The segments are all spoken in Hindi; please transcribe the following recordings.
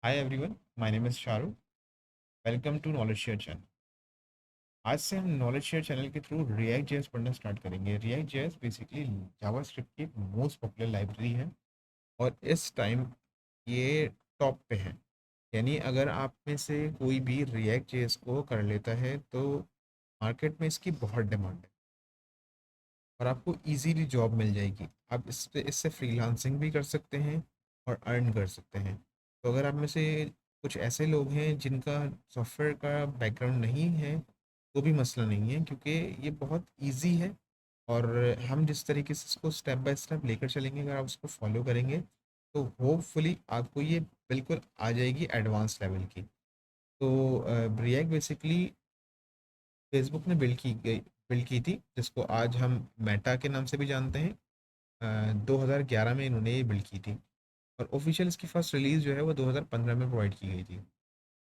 Hi everyone, my name is Shahrukh. Welcome to knowledge share channel. आज से हम नॉलेज शेयर चैनल के थ्रू रिएक्ट जेएस पढ़ना स्टार्ट करेंगे। रिएक्ट जेएस बेसिकली जावास्क्रिप्ट की मोस्ट पॉपुलर लाइब्रेरी है और इस टाइम ये टॉप पे है। यानी अगर आप में से कोई भी रिएक्ट जेएस को कर लेता है तो मार्केट में इसकी बहुत डिमांड है और आपको इजीली जॉब मिल जाएगी। आप इससे फ्रीलांसिंग भी कर सकते हैं और अर्न कर सकते हैं। तो अगर आप में से कुछ ऐसे लोग हैं जिनका सॉफ्टवेयर का बैकग्राउंड नहीं है तो भी मसला नहीं है, क्योंकि ये बहुत इजी है। और हम जिस तरीके से इसको स्टेप बाय स्टेप लेकर चलेंगे, अगर आप उसको फॉलो करेंगे तो होपफुली आपको ये बिल्कुल आ जाएगी एडवांस लेवल की। तो रिएक्ट बेसिकली फेसबुक ने बिल्ड की थी, जिसको आज हम मेटा के नाम से भी जानते हैं। 2011 में इन्होंने ये बिल्ड की थी और ऑफिशियल इसकी फर्स्ट रिलीज जो है वो 2015 में प्रोवाइड की गई थी।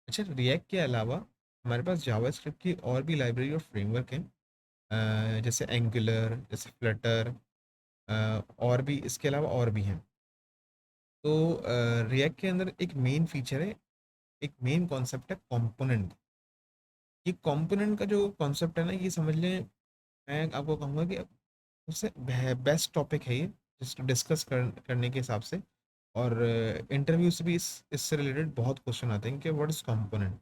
अच्छा, रिएक्ट के अलावा हमारे पास जावास्क्रिप्ट की और भी लाइब्रेरी और फ्रेमवर्क हैं, जैसे एंगुलर, जैसे फ्लटर, और भी इसके अलावा और भी हैं। तो रिएक्ट के अंदर एक मेन फीचर है, एक मेन कॉन्सेप्ट है कंपोनेंट। ये कंपोनेंट का जो कॉन्सेप्ट है ना, ये समझ लें, मैं आपको कहूँगा कि उससे बेस्ट टॉपिक है ये, जिसको डिस्कस करने के हिसाब से। और इंटरव्यू से भी इससे रिलेटेड बहुत क्वेश्चन आते हैं कि व्हाट इज कंपोनेंट।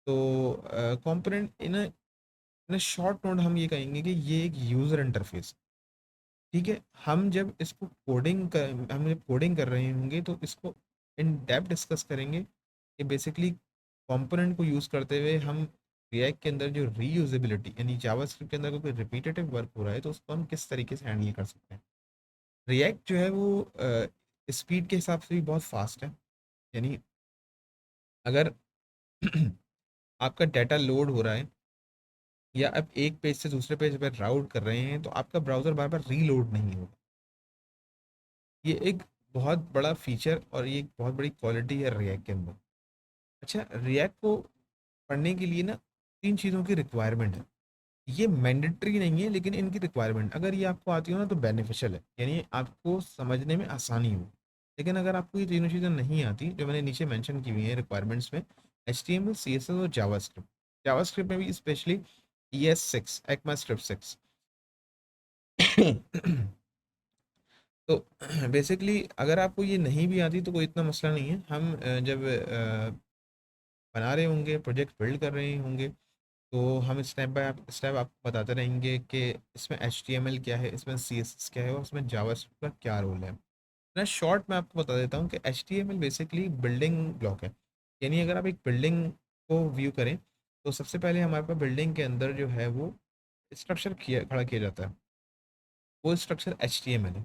तो कंपोनेंट इन शॉर्ट नोट हम ये कहेंगे कि ये एक यूज़र इंटरफेस। ठीक है, हम जब कोडिंग कर रहे होंगे तो इसको इन डेप्थ डिस्कस करेंगे कि बेसिकली कंपोनेंट को यूज़ करते हुए हम रिएक्ट के अंदर जो रीयूजेबिलिटी, यानी जावास्क्रिप्ट के अंदर कोई रिपीटेटिव वर्क हो रहा है तो उसको हम किस तरीके से हैंडल कर सकते हैं। रिएक्ट जो है वो स्पीड के हिसाब से भी बहुत फास्ट है। यानी अगर आपका डाटा लोड हो रहा है या आप एक पेज से दूसरे पेज पर राउट कर रहे हैं तो आपका ब्राउज़र बार बार रीलोड नहीं होगा। ये एक बहुत बड़ा फीचर और ये एक बहुत बड़ी क्वालिटी है रिएक्ट के अंदर। अच्छा, रिएक्ट को पढ़ने के लिए ना तीन चीज़ों की रिक्वायरमेंट है। ये मैंडेटरी नहीं है, लेकिन इनकी रिक्वायरमेंट अगर ये आपको आती हो ना तो बेनिफिशियल है, यानी आपको समझने में आसानी हो। लेकिन अगर आपको ये तीनों चीज़ें नहीं आती जो मैंने नीचे मेंशन की हुई है रिक्वायरमेंट्स में, HTML, CSS और जावास्क्रिप्ट। जावास्क्रिप्ट में भी स्पेशली ES6, ECMAScript 6। तो बेसिकली अगर आपको ये नहीं भी आती तो कोई इतना मसला नहीं है। हम जब बना रहे होंगे, प्रोजेक्ट बिल्ड कर रहे होंगे, तो हम स्टेप बाय स्टेप आपको बताते रहेंगे कि इसमें HTML क्या है, इसमें CSS क्या है और इसमें जावास्क्रिप्ट का क्या रोल है। मैं शॉर्ट में आपको बता देता हूँ कि HTML बेसिकली बिल्डिंग ब्लॉक है। यानी अगर आप एक बिल्डिंग को व्यू करें तो सबसे पहले हमारे पास बिल्डिंग के अंदर जो है वो स्ट्रक्चर खड़ा किया जाता है। वो स्ट्रक्चर HTML है।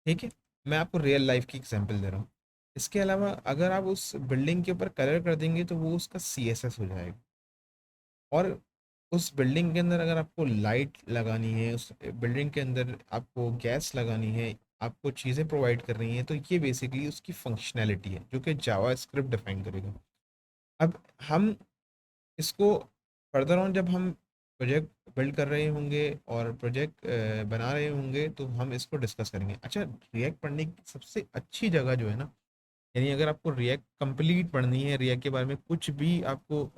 ठीक है, मैं आपको रियल लाइफ की एग्जांपल दे रहा हूँ। इसके अलावा अगर आप उस बिल्डिंग के ऊपर कलर कर देंगे तो वो उसका CSS हो जाएगा। और उस बिल्डिंग के अंदर अगर आपको लाइट लगानी है, उस बिल्डिंग के अंदर आपको गैस लगानी है, आपको चीज़ें प्रोवाइड कर रही हैं, तो ये बेसिकली उसकी फंक्शनैलिटी है जो कि जावा स्क्रिप्ट डिफाइन करेगा। अब हम इसको फर्दर ऑन जब हम प्रोजेक्ट बिल्ड कर रहे होंगे और प्रोजेक्ट बना रहे होंगे तो हम इसको डिस्कस करेंगे। अच्छा, रिएक्ट पढ़ने की सबसे अच्छी जगह जो है ना, यानी अगर आपको रिएक्ट कंप्लीट पढ़नी है, रिएक्ट के बारे में कुछ भी आपको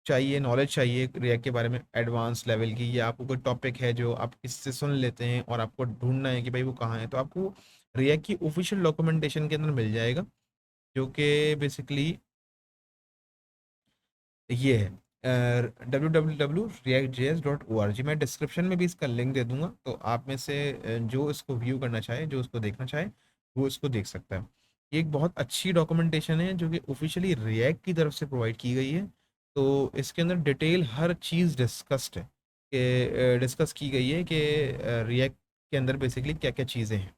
चाहिए, नॉलेज चाहिए रिएक्ट के बारे में एडवांस लेवल की, या आपको कोई टॉपिक है जो आप इससे सुन लेते हैं और आपको ढूंढना है कि भाई वो कहाँ है, तो आपको रिएक्ट की ऑफिशियल डॉक्यूमेंटेशन के अंदर मिल जाएगा, जो कि बेसिकली ये है www.reactjs.org। मैं डिस्क्रिप्शन में भी इसका लिंक दे दूंगा, तो आप में से जो इसको व्यू करना चाहे, जो इसको देखना चाहे, वो इसको देख सकता है। ये एक बहुत अच्छी डॉक्यूमेंटेशन है जो कि ऑफिशियली रिएक्ट की तरफ से प्रोवाइड की गई है। तो इसके अंदर डिटेल हर चीज़ डिस्कस्ड है, कि डिस्कस की गई है कि रिएक्ट के अंदर बेसिकली क्या क्या चीज़ें हैं,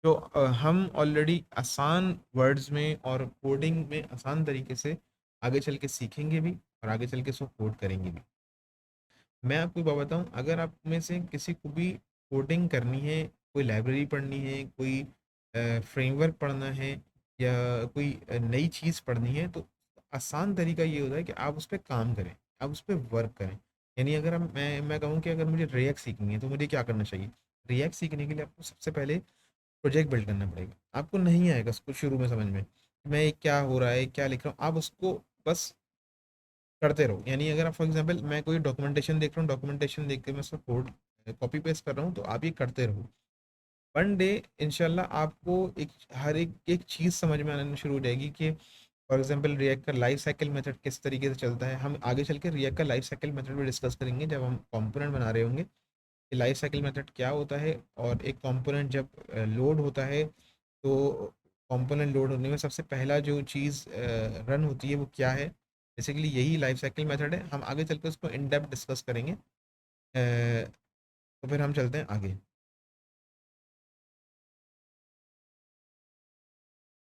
जो हम ऑलरेडी आसान वर्ड्स में और कोडिंग में आसान तरीके से आगे चल के सीखेंगे भी और आगे चल के इसको कोड करेंगे भी। मैं आपको एक बात बताऊं, अगर आप में से किसी को भी कोडिंग करनी है, कोई लाइब्रेरी पढ़नी है, कोई फ्रेमवर्क पढ़ना है, या कोई नई चीज़ पढ़नी है, तो आसान तरीका ये होता है कि आप उस पर काम करें, आप उस पर वर्क करें। यानी अगर मैं कहूँ कि अगर मुझे रिएक्ट सीखनी है तो मुझे क्या करना चाहिए। रिएक्ट सीखने के लिए आपको सबसे पहले प्रोजेक्ट बिल्ड करना पड़ेगा। आपको नहीं आएगा उसको शुरू में समझ में, मैं ये क्या हो रहा है, क्या लिख रहा हूँ, आप उसको बस करते रहो। यानी अगर आप फॉर एग्जांपल मैं कोई डॉक्यूमेंटेशन देख रहा हूँ, डॉक्यूमेंटेशन देख के मैं उसका कोड कॉपी पेस्ट कर रहा हूँ, तो आप ये करते रहो। वन डे इंशाल्लाह आपको एक हर एक एक चीज़ समझ में आना शुरू हो जाएगी कि फॉर एग्जांपल रिएक्ट का लाइफ साइकिल मेथड किस तरीके से चलता है। हम आगे चल के रिएक्ट का लाइफ साइकिल मेथड भी डिस्कस करेंगे जब हम कंपोनेंट बना रहे होंगे कि लाइफ साइकिल मेथड क्या होता है, और एक कंपोनेंट जब लोड होता है तो कंपोनेंट लोड होने में सबसे पहला जो चीज़ रन होती है वो क्या है। बेसिकली यही लाइफ साइकिल मेथड है। हम आगे चल के उसको इन डेप्थ डिस्कस करेंगे। तो फिर हम चलते हैं आगे।